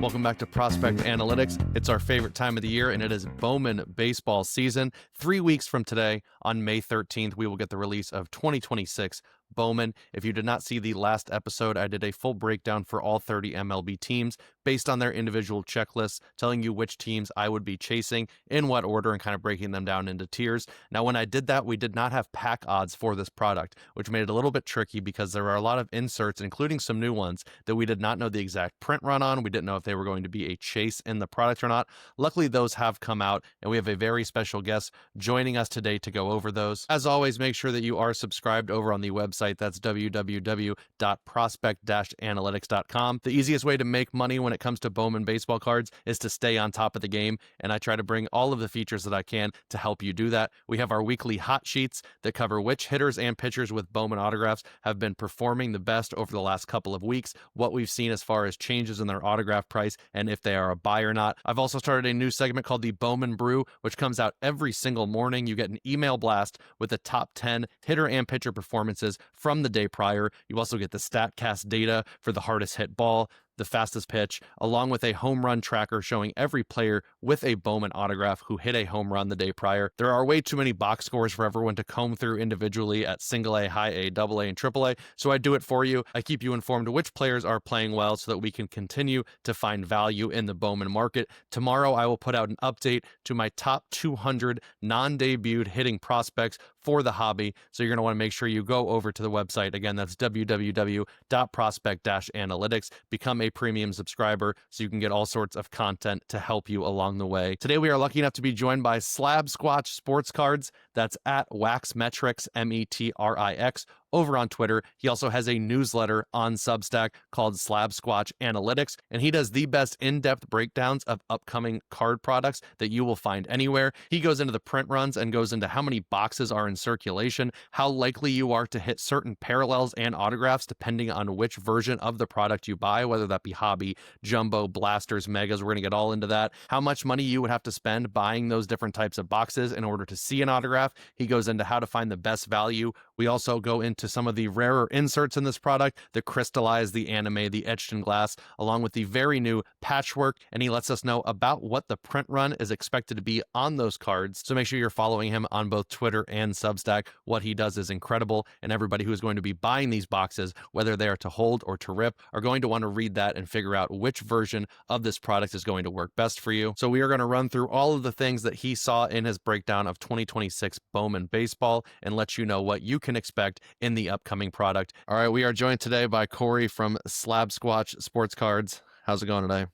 Welcome back to Prospect Analytics. It's our favorite time of the year, and it is Bowman baseball season. 3 weeks from today, on May 13th, we will get the release of 2026 Bowman. If you did not see the last episode, I did a full breakdown for all 30 MLB teams based on their individual checklists, telling you which teams I would be chasing, in what order, and kind of breaking them down into tiers. Now, when I did that, we did not have pack odds for this product, which made it a little bit tricky because there are a lot of inserts, including some new ones, that we did not know the exact print run on. We didn't know if they were going to be a chase in the product or not. Luckily, those have come out, and we have a very special guest joining us today to go over those. As always, make sure that you are subscribed over on the website. That's www.prospect-analytics.com. The easiest way to make money when it comes to Bowman baseball cards is to stay on top of the game, and I try to bring all of the features that I can to help you do that. We have our weekly hot sheets that cover which hitters and pitchers with Bowman autographs have been performing the best over the last couple of weeks, what we've seen as far as changes in their autograph price, and if they are a buy or not. I've also started a new segment called the Bowman Brew, which comes out every single morning. You get an email blast with the top 10 hitter and pitcher performances from the day prior. You also get the StatCast data for the hardest hit ball, the fastest pitch, along with a home run tracker showing every player with a Bowman autograph who hit a home run the day prior. There are way too many box scores for everyone to comb through individually at single A, high A, double A, and triple A, so I do it for you. I keep you informed which players are playing well so that we can continue to find value in the Bowman market. Tomorrow, I will put out an update to my top 200 non-debuted hitting prospects for the hobby, so you're going to want to make sure you go over to the website. Again, that's www.prospect-analytics. Become a premium subscriber so you can get all sorts of content to help you along the way. Today, we are lucky enough to be joined by SlabSquatch Sports Cards. That's at WaxMetrics, METRIX, over on Twitter. He also has a newsletter on Substack called SlabSquatch Analytics, and he does the best in-depth breakdowns of upcoming card products that you will find anywhere. He goes into the print runs and goes into how many boxes are in circulation, how likely you are to hit certain parallels and autographs depending on which version of the product you buy, whether that be hobby, jumbo, blasters, megas. We're going to get all into that. How much money you would have to spend buying those different types of boxes in order to see an autograph. He goes into how to find the best value. We also go into some of the rarer inserts in this product, the crystallized, the anime, the etched in glass, along with the very new patchwork, and he lets us know about what the print run is expected to be on those cards. So make sure you're following him on both Twitter and Substack. What he does is incredible, and everybody who is going to be buying these boxes, whether they are to hold or to rip, are going to want to read that and figure out which version of this product is going to work best for you. So we are going to run through all of the things that he saw in his breakdown of 2026 Bowman baseball and let you know what you can expect in the upcoming product. All right, we are joined today by Corey from SlabSquatch Sports Cards. How's it going today?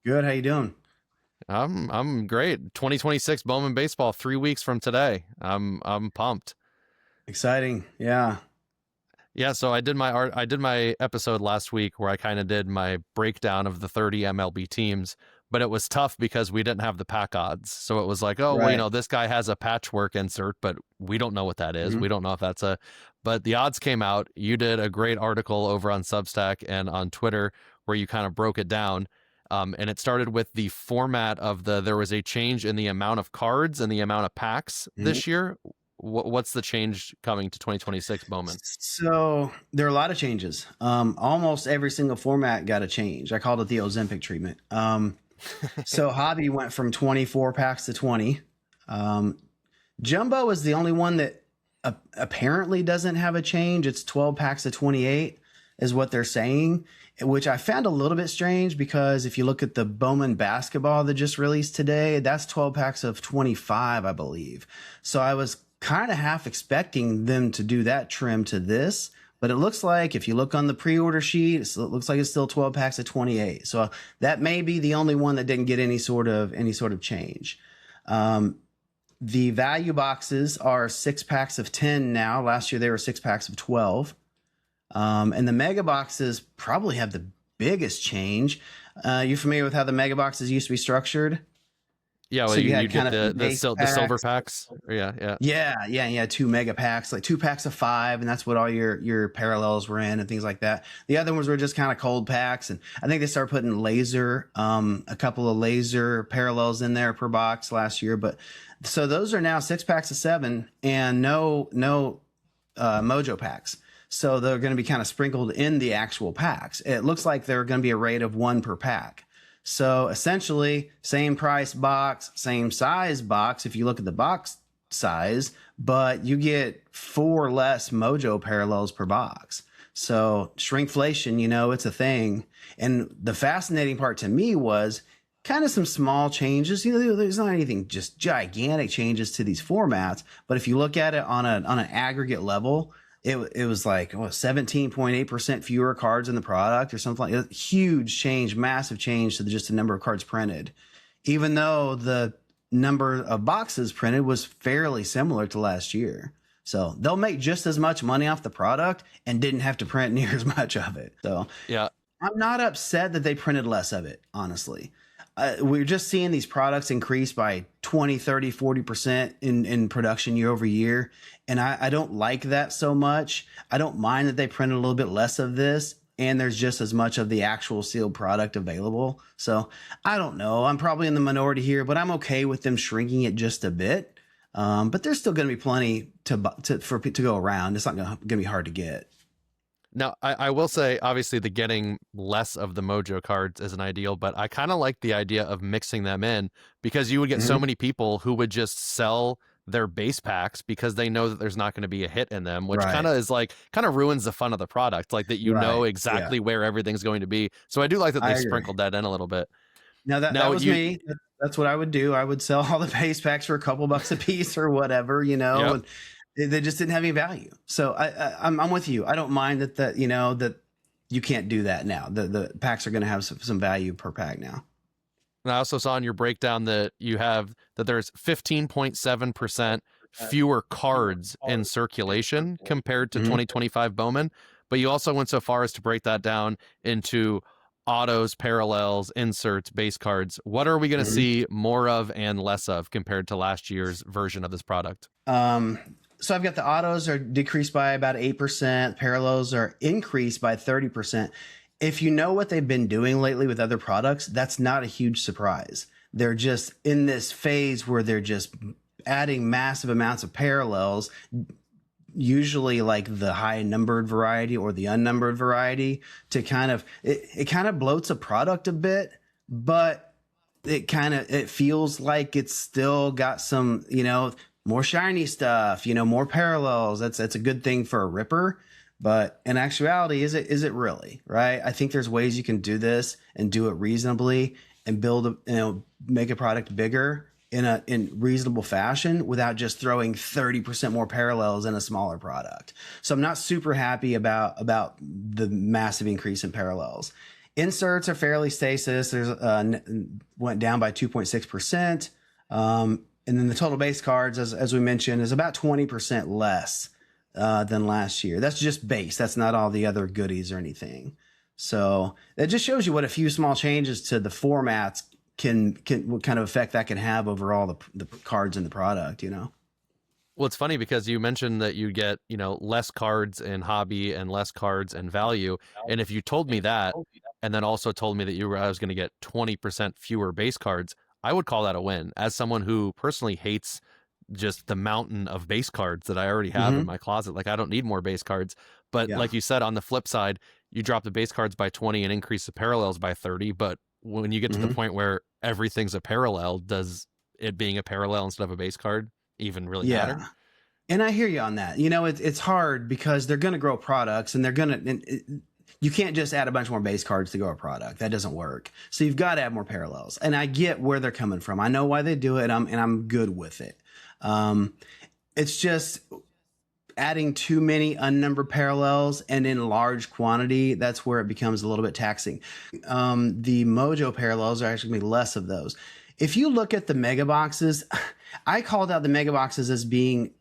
Good. How you doing? I'm great. 2026 Bowman baseball, 3 weeks from today. I'm pumped. Exciting. Yeah. Yeah, so I did my episode last week where I kind of did my breakdown of the 30 MLB teams, but it was tough because we didn't have the pack odds. So it was like, oh, Right. well, this guy has a patchwork insert, but we don't know what that is. Mhm. We don't know if that's but the odds came out. You did a great article over on Substack and on Twitter where you kind of broke it down. And it started with the format of there was a change in the amount of cards and the amount of packs this year. What's the change coming to 2026 Bowman? So there are a lot of changes. Almost every single format got a change. I called it the Ozempic treatment. So hobby went from 24 packs to 20. Jumbo is the only one that apparently doesn't have a change. It's 12 packs to 28 is what they're saying, which I found a little bit strange because if you look at the Bowman basketball that just released today, that's 12 packs of 25, I believe. So I was kind of half expecting them to do that trim to this, but it looks like if you look on the pre-order sheet, it looks like it's still 12 packs of 28. So that may be the only one that didn't get any sort of change. The value boxes are 6 packs of 10 now. Last year they were 6 packs of 12. And the mega boxes probably have the biggest change. You familiar with how the mega boxes used to be structured? Yeah, well, So you had get kind of the base silver packs. packs. Yeah. Yeah. 2 mega packs, like 2 packs of 5, and that's what all your parallels were in and things like that. The other ones were just kind of cold packs, and I think they started putting laser, a couple of laser parallels in there per box last year. But so those are now 6 packs of 7 and no mojo packs. So they're going to be kind of sprinkled in the actual packs. It looks like they're going to be a rate of 1 per pack. So essentially, same price box, same size box if you look at the box size, but you get 4 less Mojo parallels per box. So shrinkflation, it's a thing. And the fascinating part to me was kind of some small changes. There's not anything just gigantic changes to these formats, but if you look at it on an aggregate level, it was like 17.8% fewer cards in the product or something like that. Huge change, massive change to just the number of cards printed, even though the number of boxes printed was fairly similar to last year. So they'll make just as much money off the product and didn't have to print near as much of it. So yeah, I'm not upset that they printed less of it, honestly. We're just seeing these products increase by 20, 30, 40% in production year over year. And I don't like that so much. I don't mind that they printed a little bit less of this and there's just as much of the actual sealed product available. So I don't know. I'm probably in the minority here, but I'm okay with them shrinking it just a bit. But there's still going to be plenty to go around. It's not going to be hard to get. Now, I will say, obviously, the getting less of the Mojo cards isn't ideal, but I kind of like the idea of mixing them in because you would get so many people who would just sell their base packs because they know that there's not going to be a hit in them, which kind of ruins the fun of the product, like that know exactly where everything's going to be. So I do like that they sprinkled that in a little bit. Now that was me. That's what I would do. I would sell all the base packs for a couple bucks a piece or whatever, and they just didn't have any value. So I'm with you. I don't mind that you can't do that now. The packs are going to have some value per pack now. And I also saw in your breakdown that you have that there's 15.7% fewer cards in circulation compared to 2025 Bowman. But you also went so far as to break that down into autos, parallels, inserts, base cards. What are we going to see more of and less of compared to last year's version of this product? So I've got the autos are decreased by about 8%. Parallels are increased by 30%. If you know what they've been doing lately with other products, that's not a huge surprise. They're just in this phase where they're just adding massive amounts of parallels, usually like the high numbered variety or the unnumbered variety, to kind of it kind of bloats a product a bit, but it feels like it's still got some, more shiny stuff, more parallels. That's a good thing for a ripper. But in actuality, is it really, right? I think there's ways you can do this and do it reasonably and make a product bigger in reasonable fashion without just throwing 30% more parallels in a smaller product. So I'm not super happy about the massive increase in parallels. Inserts are fairly stasis. There's went down by 2.6%. And then the total base cards, as we mentioned, is about 20% less than last year. That's just base. That's not all the other goodies or anything. So that just shows you what a few small changes to the formats what kind of effect that can have over all the cards in the product, Well, it's funny because you mentioned that you get, less cards in hobby and less cards in value. And if you told me that, and then also told me that I was going to get 20% fewer base cards, I would call that a win. As someone who personally hates just the mountain of base cards that I already have in my closet. Like, I don't need more base cards. But like you said, on the flip side, you drop the base cards by 20 and increase the parallels by 30. But when you get to the point where everything's a parallel, does it being a parallel instead of a base card even really matter? And I hear you on that. It's hard because they're going to grow products and you can't just add a bunch more base cards to grow a product. That doesn't work. So you've got to add more parallels. And I get where they're coming from. I know why they do it, and I'm good with it. It's just adding too many unnumbered parallels and in large quantity. That's where it becomes a little bit taxing. The Mojo parallels are actually going to be less of those. If you look at the mega boxes, I called out the mega boxes as being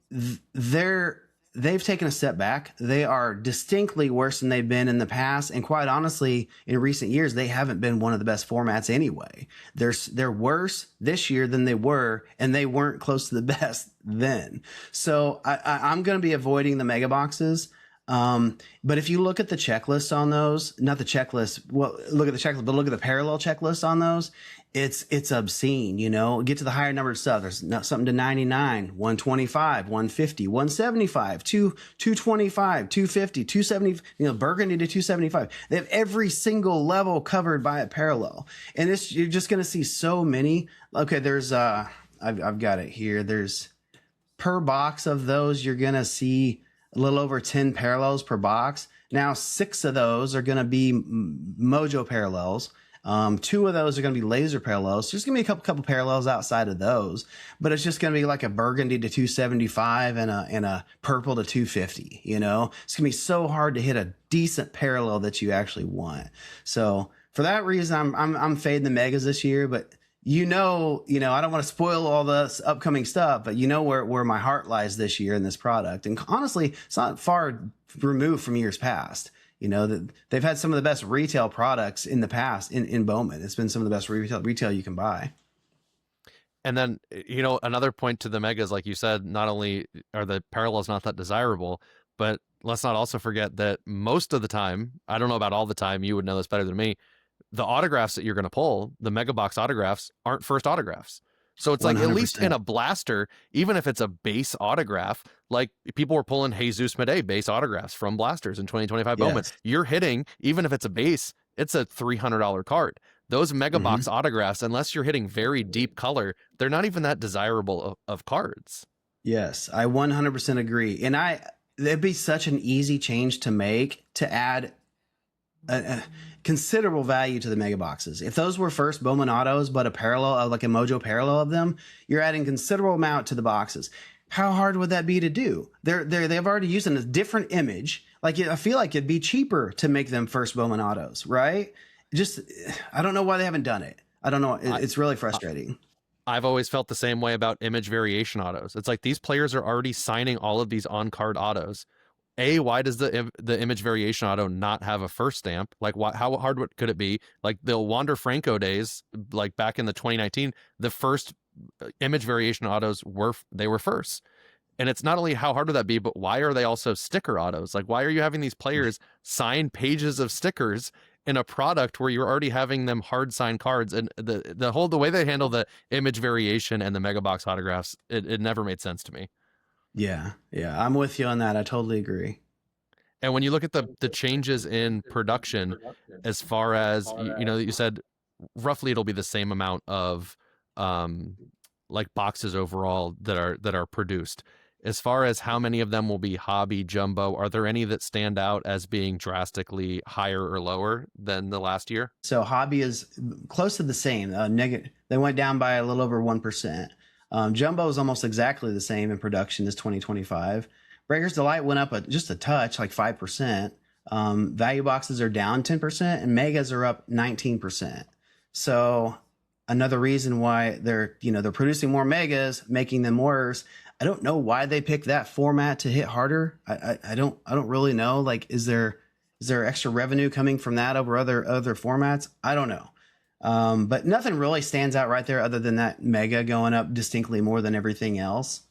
they've taken a step back. They are distinctly worse than they've been in the past. And quite honestly, in recent years, they haven't been one of the best formats anyway. They're worse this year than they were, and they weren't close to the best then. So I'm going to be avoiding the mega boxes. But if you look at the checklist on those, not the checklist, well, look at the checklist, but look at the parallel checklist on those. It's obscene, you know. Get to the higher numbered stuff. There's something to 99, 125, 150, 175, 225, 250, 270, you know, burgundy to 275. They have every single level covered by a parallel. And this, you're just going to see so many. Okay, there's I've got it here. There's per box of those, you're going to see a little over 10 parallels per box. Now, 6 of those are going to be Mojo parallels. 2 of those are going to be laser parallels. So there's going to be a couple parallels outside of those, but it's just going to be like a burgundy to 275 and a purple to 250. You know, it's going to be so hard to hit a decent parallel that you actually want. So for that reason, I'm fading the megas this year, but you know, I don't want to spoil all the upcoming stuff, but you know where my heart lies this year in this product. And honestly, it's not far removed from years past. You know, that they've had some of the best retail products in the past in Bowman. It's been some of the best retail you can buy. And then, you know, another point to the megas, like you said, not only are the parallels not that desirable, but let's not also forget that most of the time, I don't know about all the time, you would know this better than me, the autographs that you're going to pull, the mega box autographs, aren't first autographs. So it's like, 100%. At least in a blaster, even if it's a base autograph, like people were pulling Jesus Madej base autographs from blasters in 2025 Bowman. Yes. You're hitting, even if it's a base, it's a $300 card. Those mega box autographs, unless you're hitting very deep color, they're not even that desirable of cards. Yes, I 100% agree. And it'd be such an easy change to make to add a considerable value to the mega boxes. If those were first Bowman autos, but a parallel, like a Mojo parallel of them, you're adding considerable amount to the boxes. How hard would that be to do? They've already used a different image. Like, I feel like it'd be cheaper to make them first Bowman autos, right? Just, I don't know why they haven't done it. I don't know. It's really frustrating. I've always felt the same way about image variation autos. It's like these players are already signing all of these on-card autos. Why does the image variation auto not have a first stamp? Like, how hard could it be? Like the Wander Franco days, like back in the 2019, the first image variation autos were first. And it's not only how hard would that be, but why are they also sticker autos? Like, why are you having these players sign pages of stickers in a product where you're already having them hard sign cards? And the way they handle the image variation and the mega box autographs, it never made sense to me. Yeah, I'm with you on that. I totally agree. And when you look at the changes in production, as far as you know, you said roughly it'll be the same amount of like boxes overall that are produced. As far as how many of them will be hobby jumbo, are there any that stand out as being drastically higher or lower than the last year? So hobby is close to the same. They went down by a little over 1%. Jumbo is almost exactly the same in production as 2025. Breaker's Delight went up just a touch, like 5%. Value boxes are down 10%, and megas are up 19%. So another reason why they're producing more megas, making them worse. I don't know why they picked that format to hit harder. I don't really know. Like, is there extra revenue coming from that over other formats? I don't know. But nothing really stands out right there other than that mega going up distinctly more than everything else.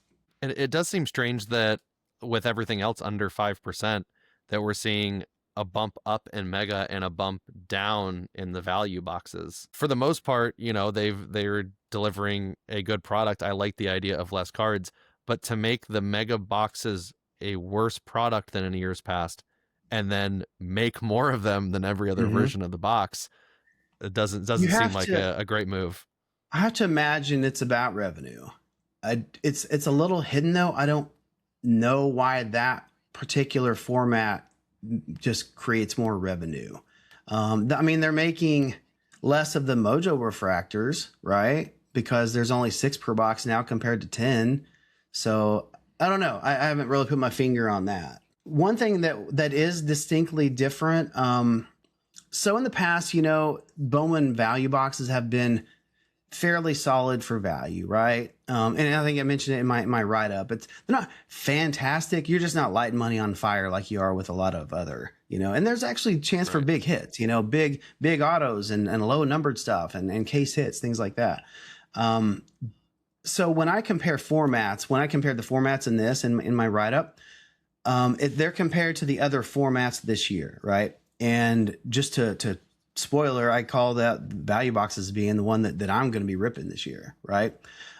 And it does seem strange that with everything else under 5%, that we're seeing a bump up in mega and a bump down in the value boxes. For the most part, you know, they're delivering a good product. I like the idea of less cards, but to make the mega boxes a worse product than in years past, and then make more of them than every other version of the box, it doesn't seem like a great move. I have to imagine it's about revenue. It's a little hidden though. I don't know why that particular format just creates more revenue. I mean, they're making less of the Mojo refractors, right? Because there's only 6 per box now compared to 10. So I don't know. I haven't really put my finger on that. One thing that is distinctly different. So in the past, you know, Bowman value boxes have been fairly solid for value, right? And I think I mentioned it in my write-up. They're not fantastic. You're just not lighting money on fire like you are with a lot of other, you know. And there's actually a chance for big hits, you know, big autos and low numbered stuff and case hits, things like that. So when I compare formats, when I compared the formats in this in my write-up, They're compared to the other formats this year, right? And just to spoiler, I call that value boxes being the one that I'm going to be ripping this year, right?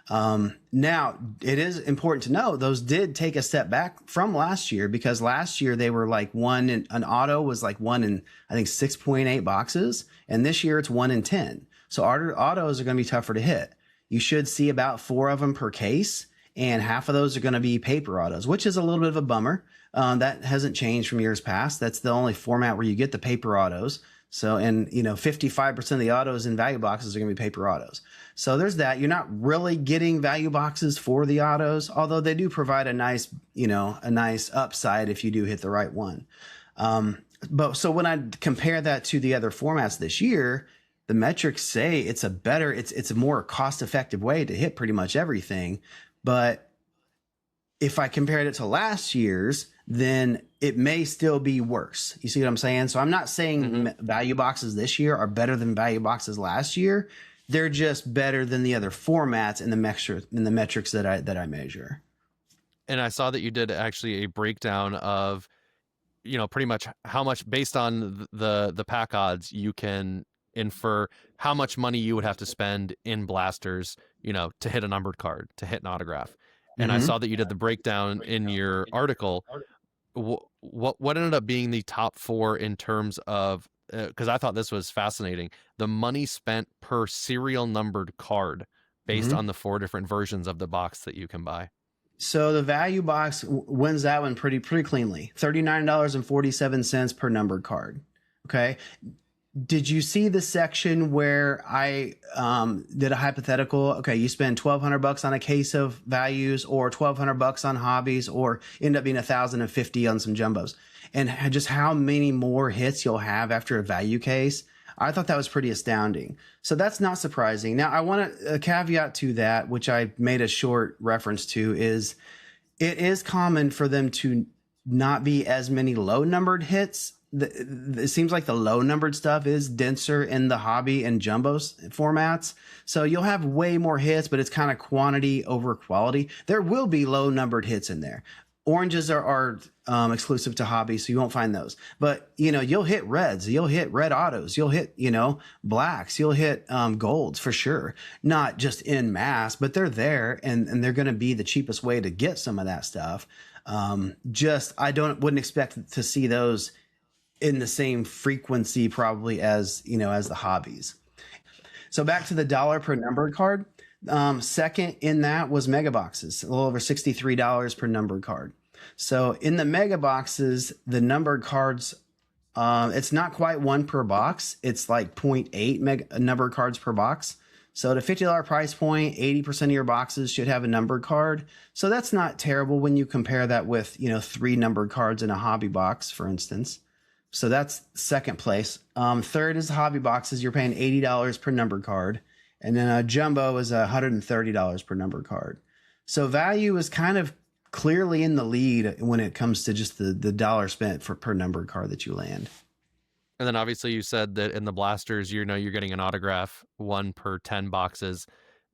Now, it is important to know those did take a step back from last year, because last year they were like an auto was like one in, I think, 6.8 boxes. And this year it's 1 in 10. So autos are going to be tougher to hit. You should see about 4 of them per case, and half of those are going to be paper autos, which is a little bit of a bummer. That hasn't changed from years past. That's the only format where you get the paper autos. So, and 55% of the autos in value boxes are going to be paper autos. So there's that. You're not really getting value boxes for the autos, although they do provide a nice upside if you do hit the right one. But so when I compare that to the other formats this year, the metrics say it's a more cost-effective way to hit pretty much everything. But if I compared it to last year's, then it may still be worse. You see what I'm saying? So I'm not saying value boxes this year are better than value boxes last year. They're just better than the other formats in the metrics that I measure. And I saw that you did actually a breakdown of, pretty much how much, based on the pack odds, you can infer how much money you would have to spend in blasters, to hit a numbered card, to hit an autograph. And I saw that you did the breakdown in your article. What ended up being the top 4 in terms of, because I thought this was fascinating, the money spent per serial numbered card based on the 4 different versions of the box that you can buy? So the value box wins that one pretty cleanly. $39.47 per numbered card. Okay. Did you see the section where I did a hypothetical? Okay, you spend $1,200 on a case of values, or $1,200 on hobbies, or end up being $1,050 on some jumbos, and just how many more hits you'll have after a value case. I thought that was pretty astounding. So that's not surprising. Now, I want a caveat to that, which I made a short reference to, is it is common for them to not be as many low numbered hits. It seems like the low numbered stuff is denser in the hobby and jumbo formats. So you'll have way more hits, but it's kind of quantity over quality. There will be low numbered hits in there. Oranges are exclusive to hobby, so you won't find those. But, you'll hit reds, you'll hit red autos, you'll hit, blacks, you'll hit golds for sure. Not just in mass, but they're there, and they're going to be the cheapest way to get some of that stuff. I wouldn't expect to see those in the same frequency probably as the hobbies. So back to the dollar per numbered card. Second in that was mega boxes, a little over $63 per numbered card. So in the mega boxes, the numbered cards, it's not quite 1 per box. It's like 0.8 numbered cards per box. So at a $50 price point, 80% of your boxes should have a numbered card. So that's not terrible when you compare that with, 3 numbered cards in a hobby box, for instance. So that's second place. Third is the hobby boxes. You're paying $80 per numbered card. And then a jumbo is $130 per numbered card. So value is kind of clearly in the lead when it comes to just the dollar spent per numbered card that you land. And then obviously you said that in the blasters, you're getting an autograph 1 per 10 boxes.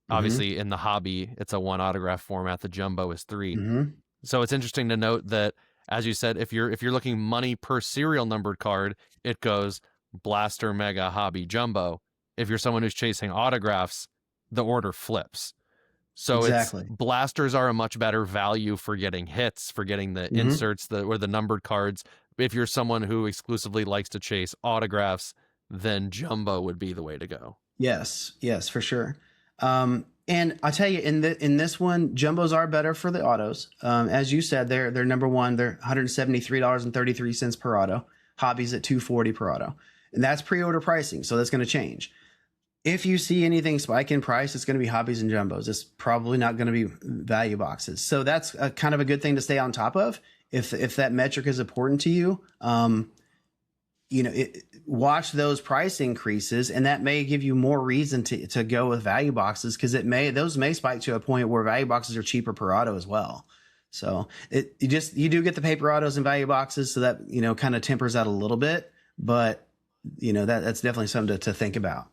Obviously in the hobby, it's a 1 autograph format. The jumbo is 3. So it's interesting to note that, as you said, if you're looking money per serial numbered card, it goes blaster, mega, hobby, jumbo. If you're someone who's chasing autographs, the order flips. So exactly. Blasters are a much better value for getting hits, for getting the inserts, or the numbered cards. If you're someone who exclusively likes to chase autographs, then jumbo would be the way to go. Yes, for sure. And I'll tell you, in this one, jumbos are better for the autos. As you said, they're number one. They're $173.33 per auto. Hobbies at $240 per auto, and that's pre-order pricing. So that's going to change. If you see anything spike in price, it's going to be hobbies and jumbos. It's probably not going to be value boxes. So that's kind of a good thing to stay on top of. If that metric is important to you, watch those price increases, and that may give you more reason to go with value boxes, because those may spike to a point where value boxes are cheaper per auto as well. So you do get the paper autos and value boxes, so that kind of tempers that a little bit, but that's definitely something to think about.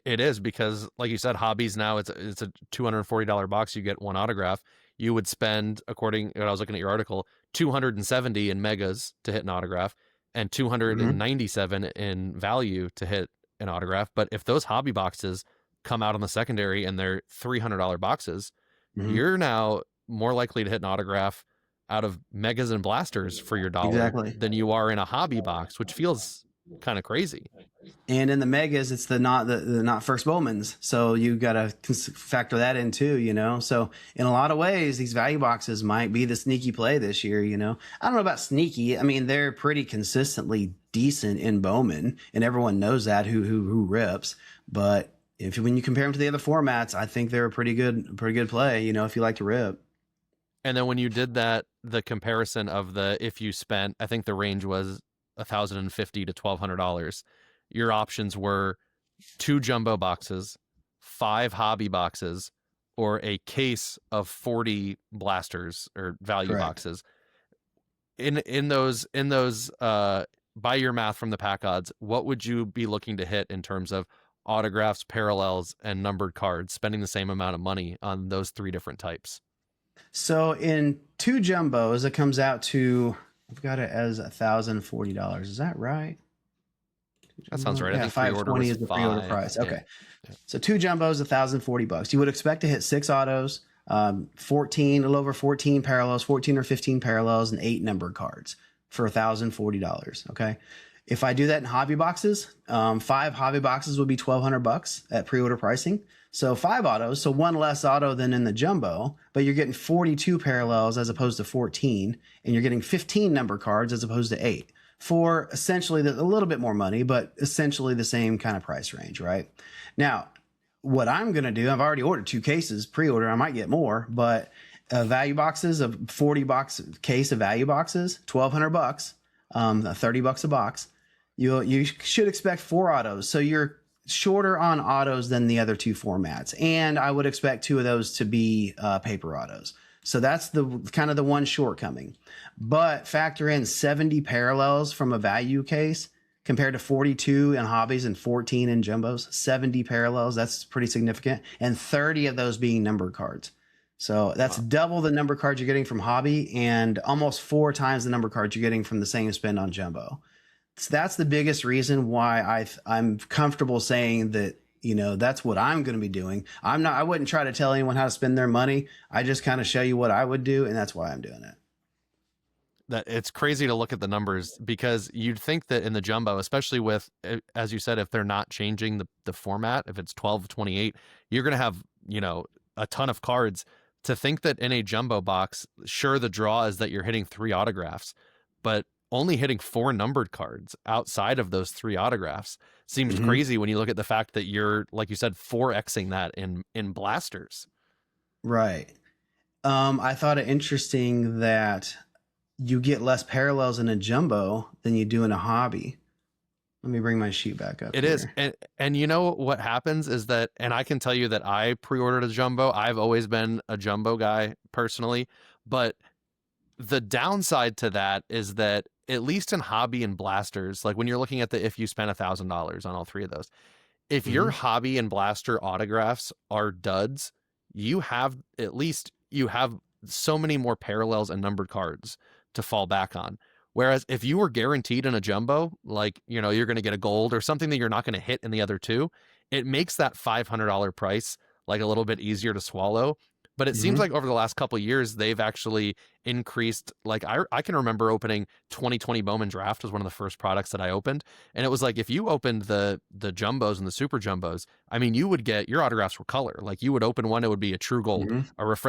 It is, because like you said, hobbies now it's a $240 box. You get 1 autograph. You would spend, according to, I was looking at your article, 270 in megas to hit an autograph and 297 in value to hit an autograph. But if those hobby boxes come out on the secondary and they're $300 boxes, you're now more likely to hit an autograph out of megas and blasters for your dollar than you are in a hobby box, which feels kind of crazy. And in the megas, it's the not first Bowmans, so you got to factor that in too, you know. So in a lot of ways, these value boxes might be the sneaky play this year, you know. I don't know about sneaky. I mean, they're pretty consistently decent in Bowman, and everyone knows that who rips. But when you compare them to the other formats, I think they're a pretty good play, you know, if you like to rip. And then when you did that, the comparison of if you spent, I think the range was $1,050 to $1,200. Your options were 2 jumbo boxes, 5 hobby boxes, or a case of 40 blasters or value boxes. In those by your math from the pack odds, what would you be looking to hit in terms of autographs, parallels, and numbered cards, spending the same amount of money on those 3 different types? So in 2 jumbos, it comes out to, I've got it as $1,040. Is that right? That sounds right. Yeah, I think $520 is the pre-order price. Okay. Yeah. So 2 jumbos, $1,040. You would expect to hit 6 autos, 14, a little over 14 parallels, 14 or 15 parallels, and 8 numbered cards for $1,040. Okay. If I do that in hobby boxes, 5 hobby boxes would be $1,200 at pre-order pricing. So 5 autos, so 1 less auto than in the jumbo, but you're getting 42 parallels as opposed to 14, and you're getting 15 number cards as opposed to 8 for essentially a little bit more money, but essentially the same kind of price range, right? Now, what I'm going to do, I've already ordered 2 cases pre-order. I might get more, but value boxes, a 40 box case of value boxes, $1,200, $30 a box. You should expect 4 autos. So you're shorter on autos than the other 2 formats. And I would expect 2 of those to be paper autos. So that's the kind of the one shortcoming. But factor in 70 parallels from a value case compared to 42 in hobbies and 14 in jumbos. 70 parallels, that's pretty significant. And 30 of those being numbered cards. So that's double the number cards you're getting from hobby and almost 4 times the number cards you're getting from the same spend on jumbo. So that's the biggest reason why I'm comfortable saying that, you know, that's what I'm going to be doing. I wouldn't try to tell anyone how to spend their money. I just kind of show you what I would do, and that's why I'm doing it. That it's crazy to look at the numbers, because you'd think that in the jumbo, especially with, as you said, if they're not changing the format, if it's 12-28, you're going to have, you know, a ton of cards. To think that in a jumbo box, sure, the draw is that you're hitting 3 autographs, but only hitting 4 numbered cards outside of those 3 autographs seems crazy when you look at the fact that you're, like you said, 4xing that in blasters. Right. I thought it interesting that you get less parallels in a jumbo than you do in a hobby. Let me bring my sheet back up. It here is. And you know what happens is that, and I can tell you that I pre-ordered a jumbo. I've always been a jumbo guy personally, but the downside to that is that at least in hobby and blasters, like when you're looking at if you spent $1,000 on all 3 of those, if your hobby and blaster autographs are duds, you have so many more parallels and numbered cards to fall back on. Whereas if you were guaranteed in a jumbo, like, you know, you're going to get a gold or something that you're not going to hit in the other 2, it makes that $500 price like a little bit easier to swallow. But it seems like over the last couple of years, they've actually increased. Like I can remember opening 2020 Bowman Draft was one of the first products that I opened. And it was like, if you opened the jumbos and the super jumbos, I mean, you would get, your autographs were color. Like you would open one, it would be a true gold,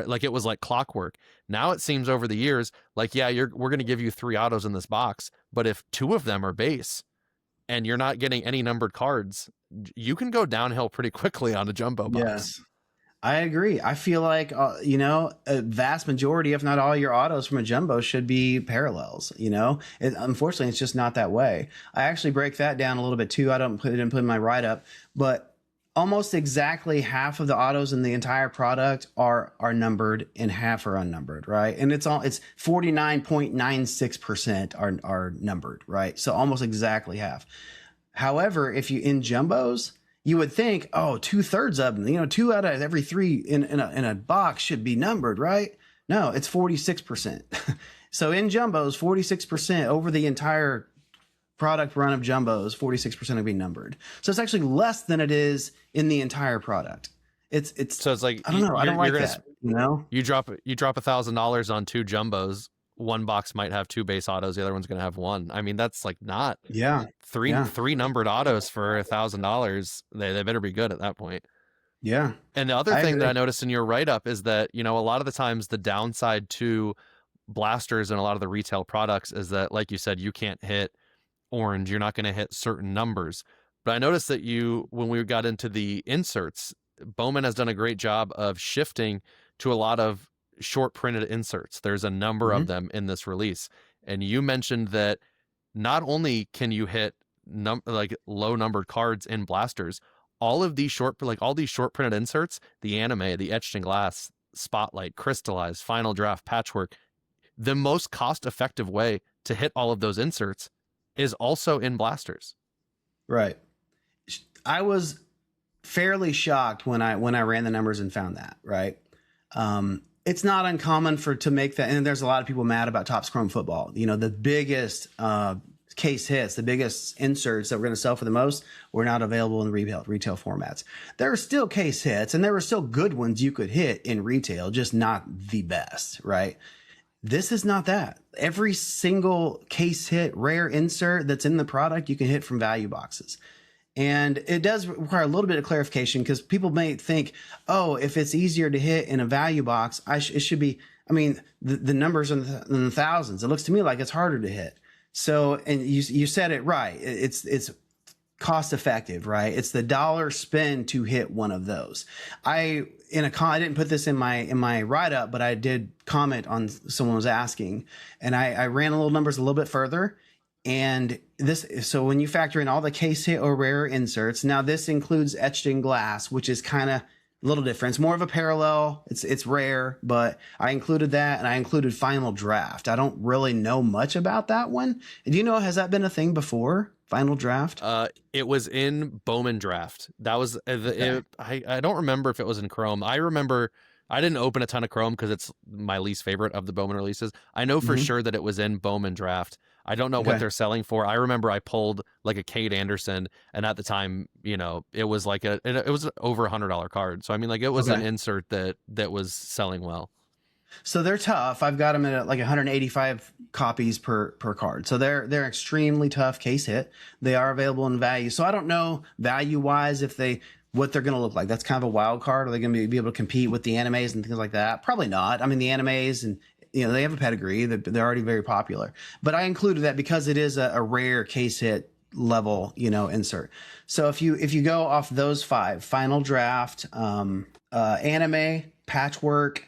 like it was like clockwork. Now it seems over the years, like, yeah, we're going to give you 3 autos in this box, but if 2 of them are base and you're not getting any numbered cards, you can go downhill pretty quickly on a jumbo box. Yes. I agree. I feel like, you know, a vast majority, if not all your autos from a jumbo should be parallels, you know. Unfortunately, it's just not that way. I actually break that down a little bit too. I didn't put it in my write-up, but almost exactly half of the autos in the entire product are numbered and half are unnumbered, right? And it's 49.96% are numbered, right? So almost exactly half. However, if you in jumbos, you would think, oh, 2/3 of them, you know, 2 out of every 3 in a box should be numbered, right? No, it's 46%. So in jumbos, 46% over the entire product run of jumbos, 46% are being numbered. So it's actually less than it is in the entire product. So it's like, I don't know. I don't like gonna, that. You know, you drop $1,000 on 2 jumbos. One box might have 2 base autos. The other one's going to have 1. I mean, that's like not yeah, three numbered autos for $1,000. They better be good at that point. yeah. And the other I thing agree. that I noticed in your write-up is that, a lot of the times the downside to blasters and a lot of the retail products is that, like you said, you can't hit orange. You're not going to hit certain numbers. But I noticed that when we got into the inserts, Bowman has done a great job of shifting to a lot of short printed inserts. There's a number of them in this release. And you mentioned that not only can you hit like low numbered cards in blasters, all these short printed inserts, the anime, the etched in glass, spotlight, crystallized, final draft, patchwork, the most cost effective way to hit all of those inserts is also in blasters. Right. I was fairly shocked when I ran the numbers and found that, right? It's not uncommon to make that. And there's a lot of people mad about Topps Chrome Football. The biggest case hits, the biggest inserts that we're going to sell for the most were not available in retail formats. There are still case hits, and there were still good ones you could hit in retail, just not the best, right? This is not that. Every single case hit, rare insert that's in the product, you can hit from value boxes. And it does require a little bit of clarification, because people may think, oh, if it's easier to hit in a value box, it should be, I mean, the numbers in the thousands. It looks to me like it's harder to hit. So, and you said it right. It's cost effective, right? It's the dollar spend to hit one of those. I didn't put this in my write up, but I did comment on someone was asking, and I ran a little numbers a little bit further. And so when you factor in all the case hit or rare inserts, now this includes etched in glass, which is kind of a little different. It's more of a parallel. It's rare, but I included that, and I included final draft. I don't really know much about that one. Do you know, has that been a thing before? Final draft? It was in Bowman draft. That was I don't remember if it was in Chrome. I remember I didn't open a ton of Chrome because it's my least favorite of the Bowman releases. I know for sure that it was in Bowman draft. I don't know what they're selling for. I remember I pulled like a Cade Anderson, and at the time, it was like it was over $100 card. So I mean, like, it was an insert that was selling well. So they're tough. I've got them at like 185 copies per card. So they're extremely tough case hit. They are available in value. So I don't know value wise what they're going to look like. That's kind of a wild card. Are they going to be able to compete with the animes and things like that? Probably not. I mean, the animes and they have a pedigree. They're already very popular. But I included that because it is a rare case hit level, insert. So if you go off those 5, final draft, anime, patchwork,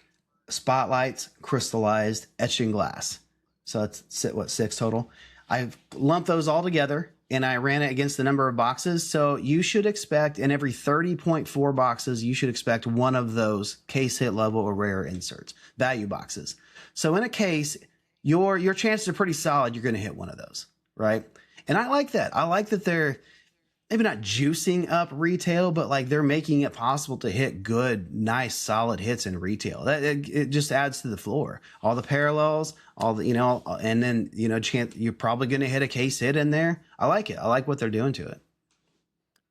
spotlights, crystallized, etched in glass. So it's 6 total. I've lumped those all together, and I ran it against the number of boxes. So you should expect, in every 30.4 boxes, you should expect one of those case hit level or rare inserts, value boxes. So in a case, your chances are pretty solid you're going to hit one of those, right? And I like that. I like that they're maybe not juicing up retail, but like they're making it possible to hit good, nice, solid hits in retail. It just adds to the floor. All the parallels, all the, and then, you're probably going to hit a case hit in there. I like it. I like what they're doing to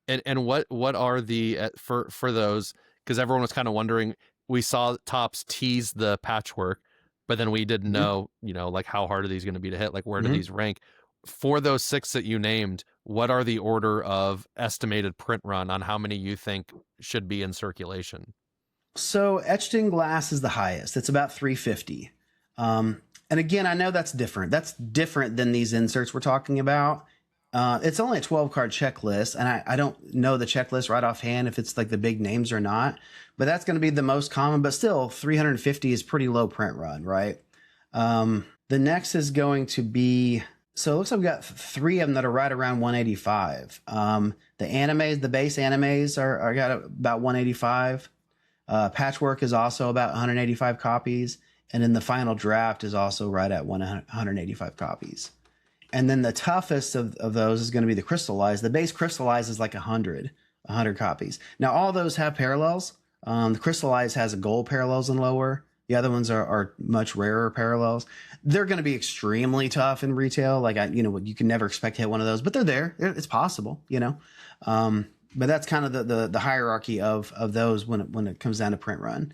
it. And what are the, for those, because everyone was kind of wondering, we saw Topps tease the patchwork, but then we didn't know, like, how hard are these going to be to hit? Like, where do these rank? For those 6 that you named, what are the order of estimated print run on how many you think should be in circulation? So etched in glass is the highest. It's about 350. And again, I know that's different. That's different than these inserts we're talking about. It's only a 12 card checklist, and I don't know the checklist right offhand if it's like the big names or not, but that's going to be the most common. But still, 350 is pretty low print run, right? The next is going to be, so it looks like we got 3 of them that are right around 185. The animes, the base animes are got about 185. Patchwork is also about 185 copies, and then the final draft is also right at 185 copies. And then the toughest of those is going to be the crystallized. The base crystallized is like 100 copies. Now, all those have parallels. The crystallized has a gold parallels and lower. The other ones are much rarer parallels. They're going to be extremely tough in retail. Like you can never expect to hit one of those, but they're there. It's possible, but that's kind of the hierarchy of those when it comes down to print run.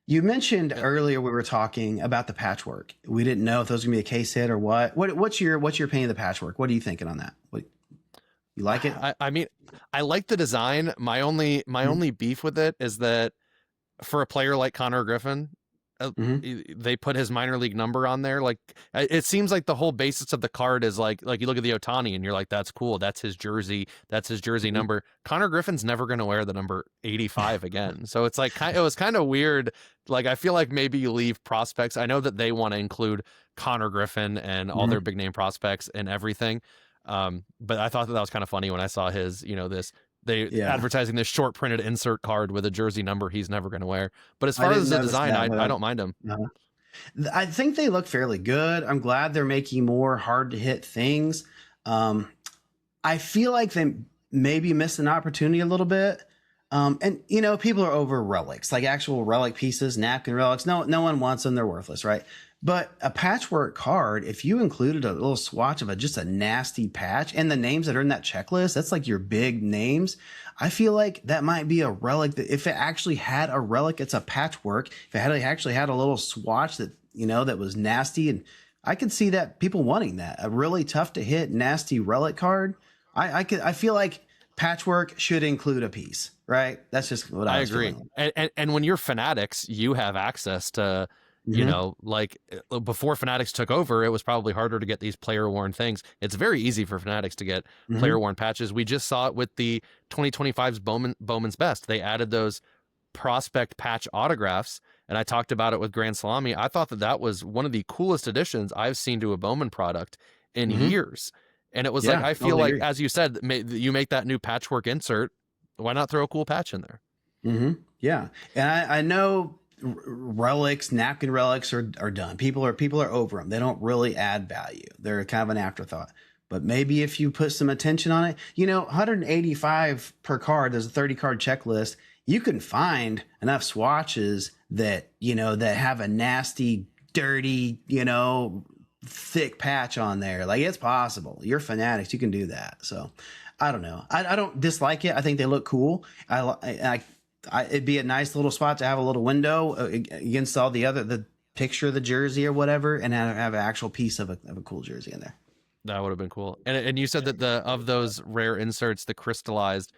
You mentioned earlier we were talking about the patchwork. We didn't know if those were gonna be a case hit or what. What's your opinion of the patchwork? What are you thinking on that? You like it? I mean, I like the design. My only beef with it is that for a player like Connor Griffin, they put his minor league number on there. Like, it seems like the whole basis of the card is like you look at the Ohtani and you're like, that's cool. That's his jersey. That's his jersey number. Connor Griffin's never going to wear the number 85 again. So it's like, it was kind of weird. Like, I feel like maybe you leave prospects. I know that they want to include Connor Griffin and all their big name prospects and everything. But I thought that was kind of funny when I saw his, advertising this short printed insert card with a jersey number he's never going to wear. But as far as the design, I don't mind him. I think they look fairly good. I'm glad they're making more hard to hit things. I feel like they maybe missed an opportunity a little bit. And people are over relics, like actual relic pieces, napkin relics. No one wants them. They're worthless, right? But a patchwork card, if you included a little swatch of just a nasty patch and the names that are in that checklist, that's like your big names. I feel like that might be a relic that if it actually had a relic, it's a patchwork. If it actually had a little swatch that, that was nasty, and I could see that people wanting that, a really tough to hit, nasty relic card. I feel like patchwork should include a piece, right? That's just what I agree. And when you're Fanatics, you have access to, like before Fanatics took over, it was probably harder to get these player worn things. It's very easy for Fanatics to get player worn patches. We just saw it with the 2025's Bowman's Best. They added those prospect patch autographs, and I talked about it with Grand Salami. I thought that was one of the coolest additions I've seen to a Bowman product in years. And it was like, I feel like, as you said, you make that new patchwork insert. Why not throw a cool patch in there? Yeah. And I know relics, napkin relics are done. People are over them. They don't really add value. They're kind of an afterthought. But maybe if you put some attention on it, 185 per card, there's a 30 card checklist. You can find enough swatches that, that have a nasty, dirty, thick patch on there. Like, it's possible. You're Fanatics. You can do that. So I don't know. I don't dislike it. I think they look cool. It'd be a nice little spot to have a little window against all the picture of the jersey or whatever, and have an actual piece of a cool jersey in there. That would have been cool. And you said that of those rare inserts, the crystallized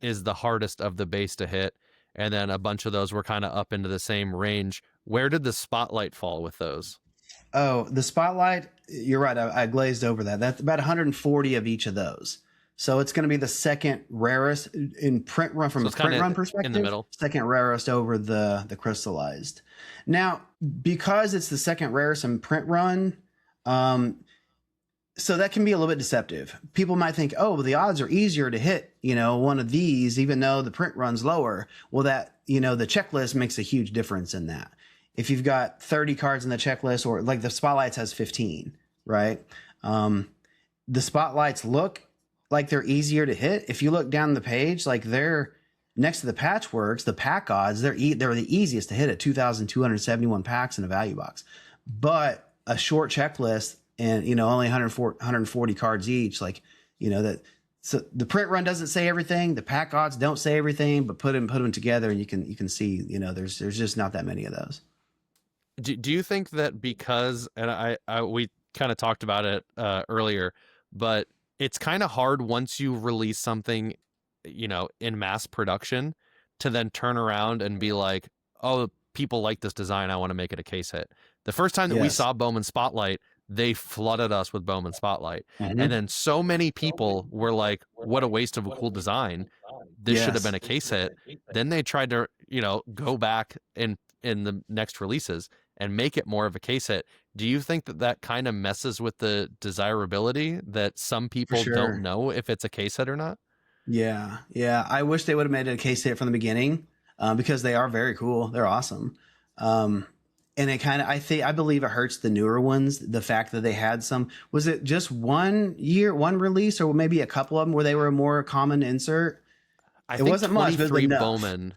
is the hardest of the base to hit. And then a bunch of those were kind of up into the same range. Where did the spotlight fall with those? Oh, the spotlight, you're right. I glazed over that. That's about 140 of each of those. So it's going to be the second rarest in print run from a print run perspective. In the middle. Second rarest over the crystallized. Now, because it's the second rarest in print run, so that can be a little bit deceptive. People might think, oh, well, the odds are easier to hit, one of these, even though the print run's lower. Well, that, the checklist makes a huge difference in that. If you've got 30 cards in the checklist, or like the spotlights has 15, right? The spotlights look like they're easier to hit. If you look down the page, like they're next to the patchworks, the pack odds, they're the easiest to hit at 2,271 packs in a value box. But a short checklist and, only 140 cards each, so the print run doesn't say everything. The pack odds don't say everything, but put them together and you can see, there's just not that many of those. Do you think that because, and we kind of talked about it earlier, but it's kind of hard once you release something, in mass production to then turn around and be like, oh, people like this design, I want to make it a case hit. The first time that we saw Bowman Spotlight, they flooded us with Bowman Spotlight. And then so many people were like, what a waste of a cool design. This should have been a case hit. Then they tried to, go back in the next releases and make it more of a case hit. Do you think that kind of messes with the desirability, that some people don't know if it's a case hit or not? Yeah. I wish they would have made it a case hit from the beginning, because they are very cool. They're awesome. And it kind of, I believe it hurts the newer ones. The fact that they had was it just one release, or maybe a couple of them where they were a more common insert? It wasn't much, but enough.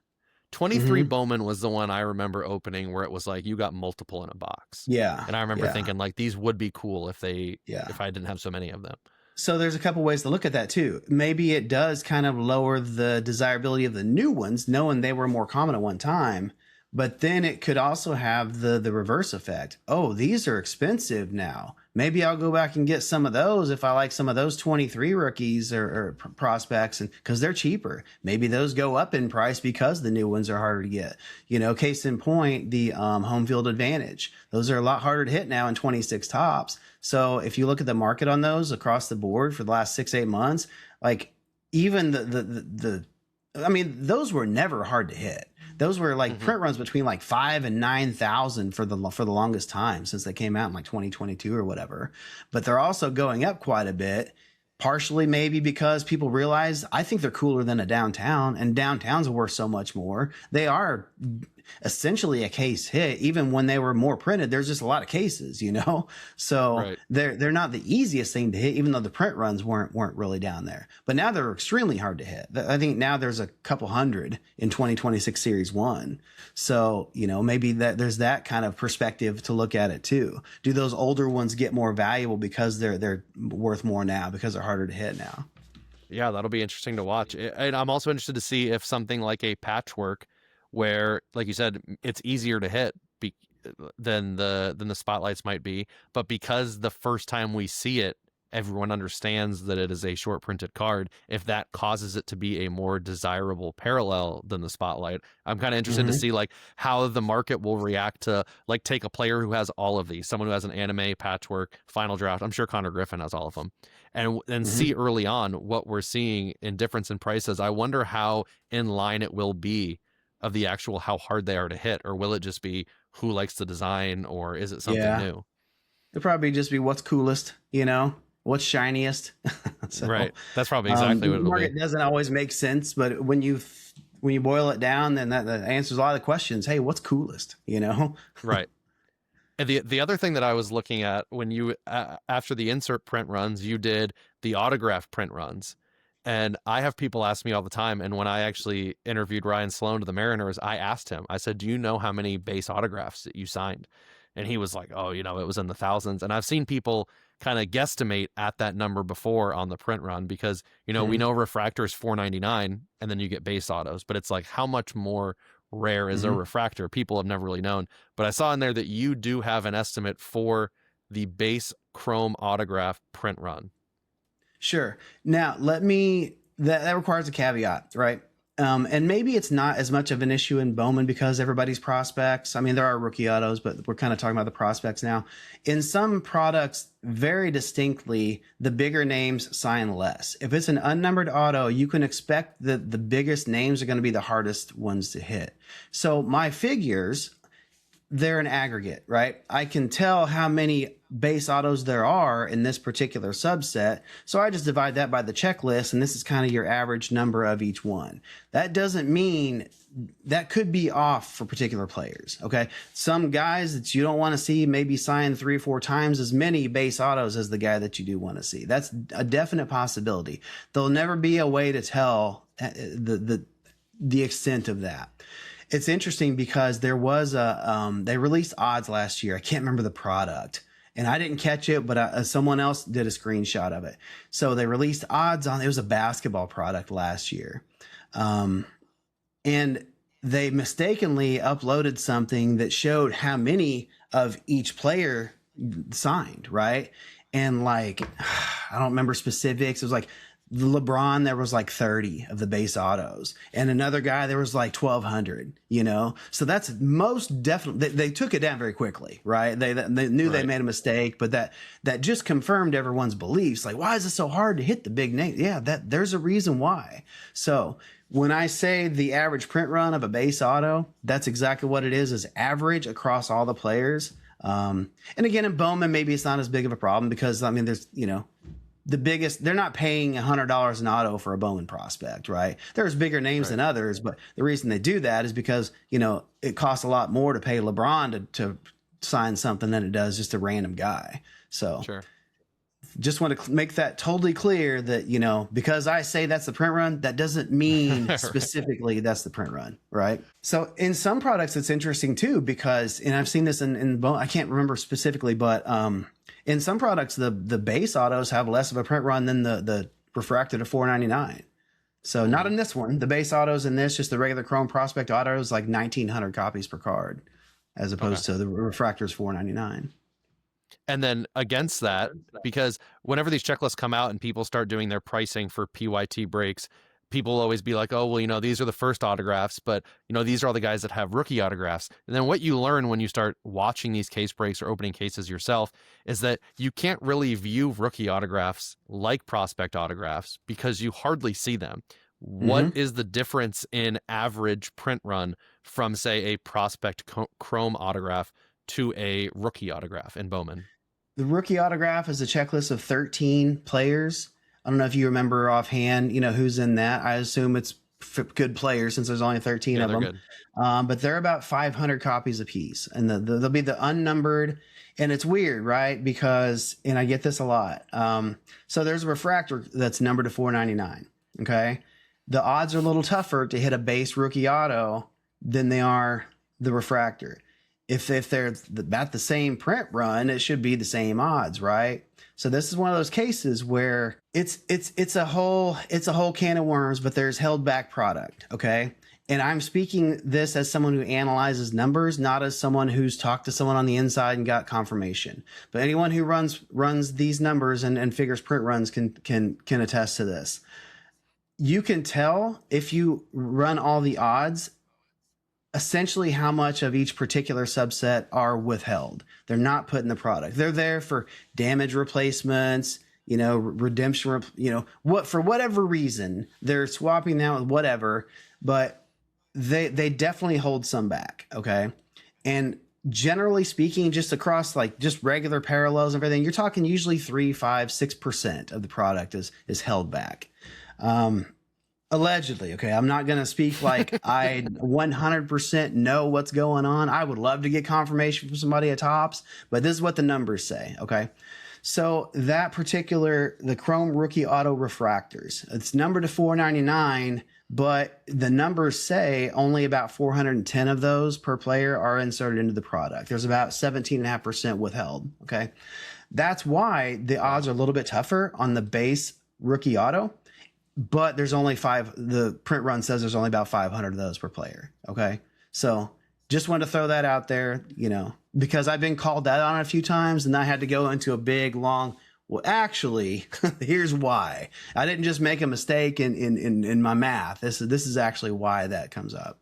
23 Bowman was the one I remember opening where it was like you got multiple in a box. Yeah. And I remember Yeah. thinking like these would be cool if Yeah. I didn't have so many of them. So there's a couple ways to look at that too. Maybe it does kind of lower the desirability of the new ones, knowing they were more common at one time. But then it could also have the reverse effect. Oh, these are expensive now. Maybe I'll go back and get some of those if I like some of those 23 rookies or prospects, and because they're cheaper. Maybe those go up in price because the new ones are harder to get. You know, case in point, the home field advantage. Those are a lot harder to hit now in 26 tops. So if you look at the market on those across the board for the last 6-8 months, like even I mean, those were never hard to hit. Those were like print runs between like 5,000 and 9,000 for the longest time since they came out in like 2022 or whatever. But they're also going up quite a bit, partially maybe because people realize I think they're cooler than a downtown, and downtowns are worth so much more. They are essentially a case hit. Even when they were more printed, there's just a lot of cases, you know. So they're not the easiest thing to hit, even though the print runs weren't really down there. But now they're extremely hard to hit. I think now there's a couple hundred in 2026 Series 1. So, you know, maybe there's that kind of perspective to look at it too. Do those older ones get more valuable because they're worth more now because they're harder to hit now? Yeah, that'll be interesting to watch. And I'm also interested to see if something like a patchwork, where, like you said, it's easier to hit than the spotlights might be, but because the first time we see it, everyone understands that it is a short printed card, if that causes it to be a more desirable parallel than the spotlight. I'm kind of interested to see like how the market will react to, like, take a player who has all of these, someone who has an anime, patchwork, final draft. I'm sure Connor Griffin has all of them, and see early on what we're seeing in difference in prices. I wonder how in line it will be of the actual how hard they are to hit, or will it just be who likes the design, or is it something new? It'll probably just be what's coolest, you know, what's shiniest. So, right. That's probably exactly what it'll be. The market doesn't always make sense, but when you boil it down, then that answers a lot of the questions. Hey, what's coolest, you know? Right. And the other thing that I was looking at when you after the insert print runs, you did the autograph print runs. And I have people ask me all the time. And when I actually interviewed Ryan Sloan to the Mariners, I asked him, I said, do you know how many base autographs that you signed? And he was like, oh, you know, it was in the thousands. And I've seen people kind of guesstimate at that number before on the print run because, you know, we know refractor is $4.99 and then you get base autos, but it's like, how much more rare is a refractor? People have never really known. But I saw in there that you do have an estimate for the base chrome autograph print run. Sure. Now, that requires a caveat, right? And maybe it's not as much of an issue in Bowman because everybody's prospects. I mean, there are rookie autos, but we're kind of talking about the prospects now. In some products, very distinctly, the bigger names sign less. If it's an unnumbered auto, you can expect that the biggest names are going to be the hardest ones to hit. So my figures, they're an aggregate, right? I can tell how many base autos there are in this particular subset. So I just divide that by the checklist, and this is kind of your average number of each one. That doesn't mean that could be off for particular players. Okay. Some guys that you don't want to see maybe sign 3 or 4 times as many base autos as the guy that you do want to see. That's a definite possibility. There'll never be a way to tell the extent of that. It's interesting because there was they released odds last year. I can't remember the product and I didn't catch it, but someone else did a screenshot of it. So they released odds on, it was a basketball product last year. And they mistakenly uploaded something that showed how many of each player signed, right? And like, I don't remember specifics. It was like, LeBron, there was like 30 of the base autos, and another guy, there was like 1,200, you know? So that's most definitely, they took it down very quickly, right? They knew they made a mistake, but that just confirmed everyone's beliefs. Like, why is it so hard to hit the big name? Yeah, there's a reason why. So when I say the average print run of a base auto, that's exactly what it is average across all the players. And again, in Bowman, maybe it's not as big of a problem because, I mean, there's, you know, the biggest, they're not paying $100 an auto for a Bowman prospect, right? There's bigger names than others, but the reason they do that is because, you know, it costs a lot more to pay LeBron to sign something than it does just a random guy. So just want to make that totally clear that, you know, because I say that's the print run, that doesn't mean Right. specifically that's the print run, right? So in some products, it's interesting too, because, and I've seen this in I can't remember specifically, but in some products, the base autos have less of a print run than the refractor to 499. So not in this one. The base autos in this, just the regular Chrome Prospect autos, like 1,900 copies per card, as opposed to the refractors 499. And then against that, because whenever these checklists come out and people start doing their pricing for PYT breaks, people will always be like, oh, well, you know, these are the first autographs, but, you know, these are all the guys that have rookie autographs. And then what you learn when you start watching these case breaks or opening cases yourself is that you can't really view rookie autographs like prospect autographs because you hardly see them. What is the difference in average print run from, say, a prospect Chrome autograph to a rookie autograph in Bowman? The rookie autograph is a checklist of 13 players. I don't know if you remember offhand, you know, who's in that. I assume it's good players since there's only 13 of them. Good. But they're about 500 copies a piece, and they'll be the unnumbered. And it's weird, right? Because, and I get this a lot. So there's a refractor that's numbered to 499. Okay. The odds are a little tougher to hit a base rookie auto than they are the refractor. If they're about the same print run, it should be the same odds, right? So this is one of those cases where it's a whole can of worms, but there's held back product, okay? And I'm speaking this as someone who analyzes numbers, not as someone who's talked to someone on the inside and got confirmation. But anyone who runs these numbers and figures print runs can attest to this. You can tell if you run all the odds essentially how much of each particular subset are withheld. They're not put in the product. They're there for damage replacements, you know, redemption, you know, what, for whatever reason, they're swapping out with whatever, but they definitely hold some back. Okay. And generally speaking, just across like just regular parallels and everything, you're talking usually 3, 5, 6% of the product is held back. Allegedly, okay. I'm not going to speak like I 100% know what's going on. I would love to get confirmation from somebody at Topps, but this is what the numbers say, okay? So that particular, the Chrome Rookie Auto Refractors, it's numbered to 499, but the numbers say only about 410 of those per player are inserted into the product. There's about 17.5% withheld, okay? That's why the odds are a little bit tougher on the base Rookie Auto. But there's only the print run says there's only about 500 of those per player. Okay. So just wanted to throw that out there, you know, because I've been called that on a few times and I had to go into a big, long, well, actually, here's why. I didn't just make a mistake in my math. This is actually why that comes up.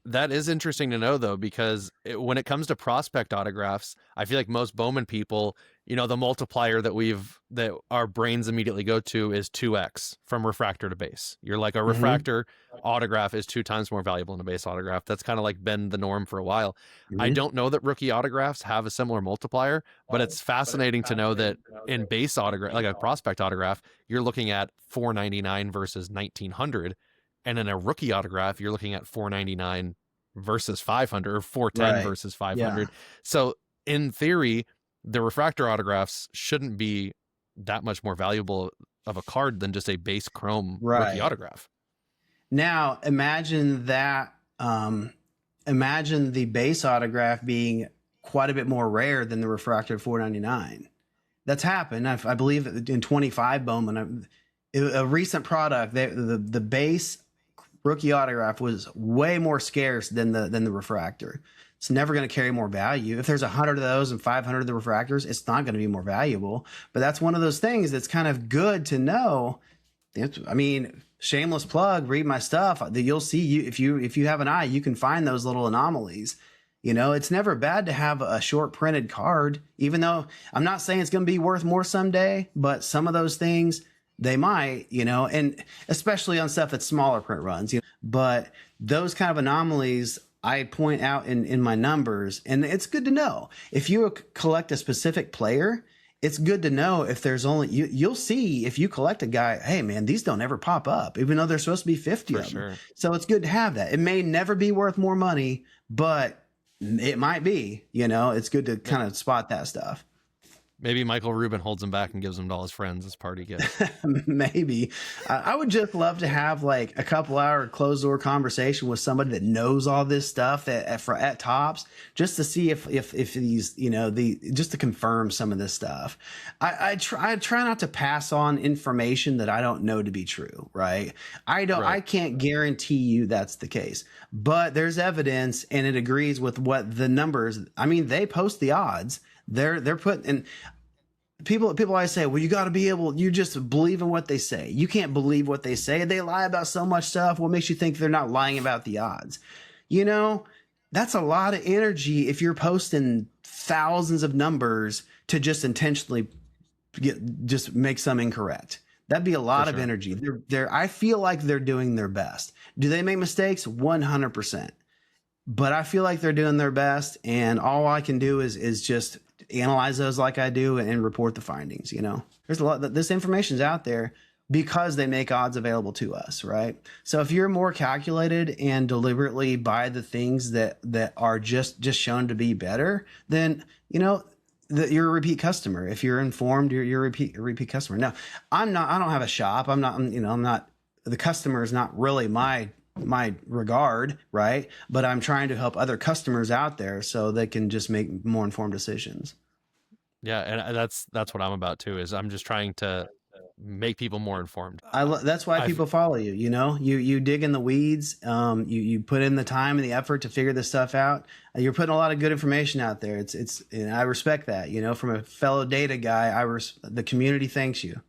That is interesting to know, though, because when it comes to prospect autographs, I feel like most Bowman people, you know, the multiplier that our brains immediately go to is 2x from refractor to base. You're like, a refractor autograph is 2 times more valuable than a base autograph. That's kind of like been the norm for a while. I don't know that rookie autographs have a similar multiplier, but it's fascinating to know that in base autograph, like a prospect autograph, you're looking at 499 versus 1900. And in a rookie autograph, you're looking at 499 versus 500 or 410 versus 500. Yeah. So in theory, the refractor autographs shouldn't be that much more valuable of a card than just a base Chrome rookie autograph. Now imagine that, imagine the base autograph being quite a bit more rare than the refractor 499. That's happened. I believe in 25 Bowman, a recent product, the base rookie autograph was way more scarce than the refractor. It's never going to carry more value. If there's 100 of those and 500 of the refractors, it's not going to be more valuable. But that's one of those things that's kind of good to know. I mean, shameless plug, read my stuff. You'll see, if you have an eye, you can find those little anomalies. You know, it's never bad to have a short printed card, even though I'm not saying it's going to be worth more someday, but some of those things, they might, you know, and especially on stuff that's smaller print runs, you know, but those kind of anomalies I point out in my numbers, and it's good to know. If you collect a specific player, it's good to know if there's only, you'll see if you collect a guy, hey man, these don't ever pop up, even though there's supposed to be 50 of them. Sure. So it's good to have that. It may never be worth more money, but it might be, you know, it's good to kind of spot that stuff. Maybe Michael Rubin holds him back and gives them to all his friends as party gifts. Maybe. I would just love to have like a couple hour closed door conversation with somebody that knows all this stuff at Tops, just to see if these, just to confirm some of this stuff. I try not to pass on information that I don't know to be true, right? I can't guarantee you that's the case, but there's evidence and it agrees with what the numbers. I mean, they post the odds. They're putting in. People always say, well, you got to be able, you just believe in what they say. You can't believe what they say. They lie about so much stuff. What makes you think they're not lying about the odds? That's a lot of energy if you're posting thousands of numbers to just intentionally just make some incorrect. That'd be a lot of energy. I feel like they're doing their best. Do they make mistakes? 100%. But I feel like they're doing their best, and all I can do is just analyze those like I do and report the findings. There's a lot that this information's out there because they make odds available to us, right? So if you're more calculated and deliberately buy the things that are just shown to be better, then you're a repeat customer. If you're informed, you're a repeat customer. Now, I don't have a shop. I'm not the customer is not really my regard, right? But I'm trying to help other customers out there so they can just make more informed decisions. Yeah, and that's what I'm about too. Is I'm just trying to make people more informed. That's why people follow you. You dig in the weeds. You put in the time and the effort to figure this stuff out. You're putting a lot of good information out there. It's and I respect that. From a fellow data guy, the community thanks you.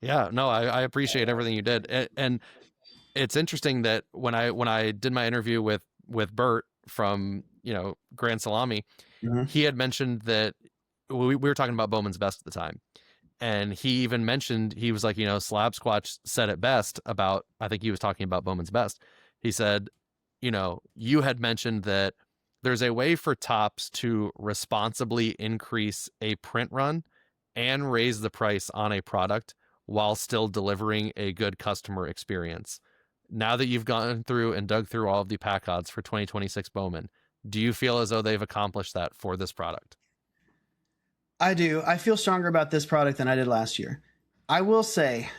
Yeah, no, I appreciate everything you did, and it's interesting that when I did my interview with Bert from Grand Salami, he had mentioned that we were talking about Bowman's Best at the time, and he even mentioned, he was like, SlabSquatch said it best about, I think he was talking about Bowman's Best. He said, you had mentioned that there's a way for Tops to responsibly increase a print run and raise the price on a product while still delivering a good customer experience. Now that you've gone through and dug through all of the pack odds for 2026 Bowman, do you feel as though they've accomplished that for this product? I do. I feel stronger about this product than I did last year. I will say,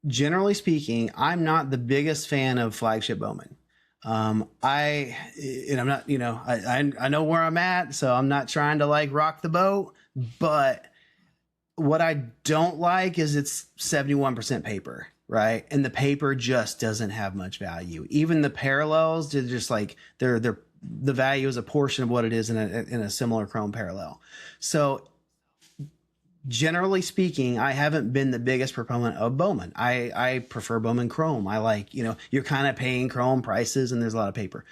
generally speaking, I'm not the biggest fan of flagship Bowman. I'm not, I know where I'm at, so I'm not trying to like rock the boat, but what I don't like is it's 71% paper, right? And the paper just doesn't have much value. Even the parallels, they're just like, the value is a portion of what it is in a similar chrome parallel. So generally speaking, I haven't been the biggest proponent of Bowman. I prefer Bowman chrome. I like, you're kind of paying chrome prices and there's a lot of paper.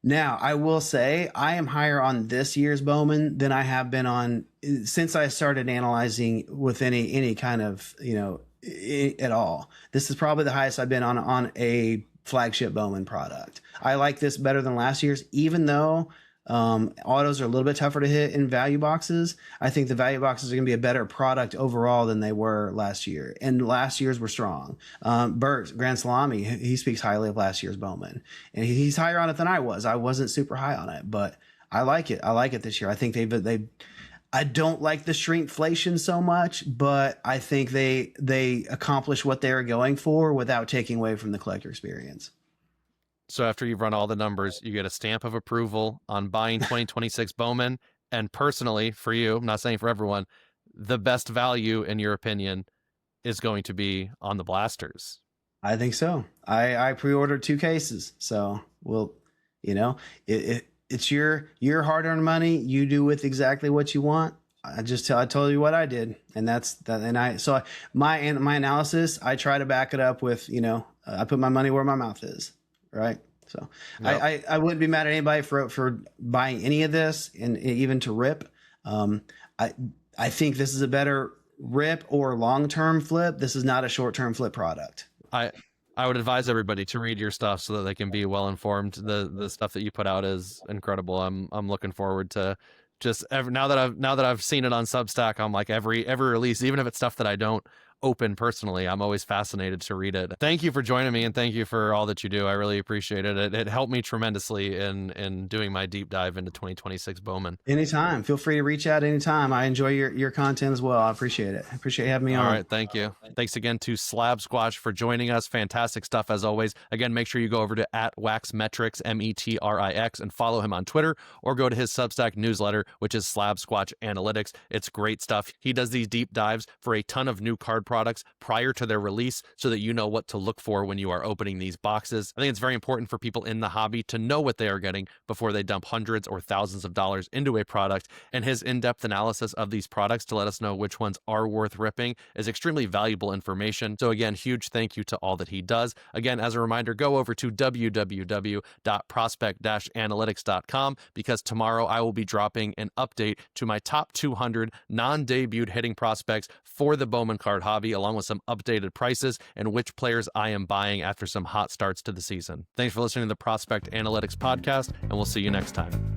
Now, I will say I am higher on this year's Bowman than I have been on since I started analyzing with any kind of, at all. This is probably the highest I've been on a flagship Bowman product. I like this better than last year's, even though autos are a little bit tougher to hit in value boxes. I think the value boxes are going to be a better product overall than they were last year. And last year's were strong. Bert, Grand Salami, he speaks highly of last year's Bowman. And he's higher on it than I was. I wasn't super high on it, but I like it. I like it this year. I think I don't like the shrinkflation so much, but I think they accomplish what they were going for without taking away from the collector experience. So after you've run all the numbers, you get a stamp of approval on buying 2026 Bowman. And personally, for you, I'm not saying for everyone, the best value, in your opinion, is going to be on the blasters. I think so. I pre-ordered 2 cases. So, it's your hard-earned money. You do with exactly what you want. I told you what I did. And that's that. And so my analysis, I try to back it up with, I put my money where my mouth is. Right. So yep. I wouldn't be mad at anybody for buying any of this, and even to rip. I think this is a better rip or long-term flip. This is not a short-term flip product. I would advise everybody to read your stuff so that they can be well informed. The stuff that you put out is incredible. I'm looking forward to just now that I've seen it on Substack. I'm like every release, even if it's stuff that I don't open personally. I'm always fascinated to read it. Thank you for joining me, and thank you for all that you do. I really appreciate it. It helped me tremendously in doing my deep dive into 2026 Bowman. Anytime. Feel free to reach out anytime. I enjoy your content as well. I appreciate it. I appreciate having me on. All right. Thank you. Thanks again to SlabSquatch for joining us. Fantastic stuff as always. Again, make sure you go over to @WaxMetrics, METRIX, and follow him on Twitter, or go to his Substack newsletter, which is SlabSquatch Analytics. It's great stuff. He does these deep dives for a ton of new card products prior to their release so that you know what to look for when you are opening these boxes. I think it's very important for people in the hobby to know what they are getting before they dump hundreds or thousands of dollars into a product, and his in-depth analysis of these products to let us know which ones are worth ripping is extremely valuable information. So again, huge thank you to all that he does. Again, as a reminder, go over to www.prospect-analytics.com, because tomorrow I will be dropping an update to my top 200 non-debuted hitting prospects for the Bowman card hobby, along with some updated prices and which players I am buying after some hot starts to the season. Thanks for listening to the Prospect Analytics podcast, and we'll see you next time.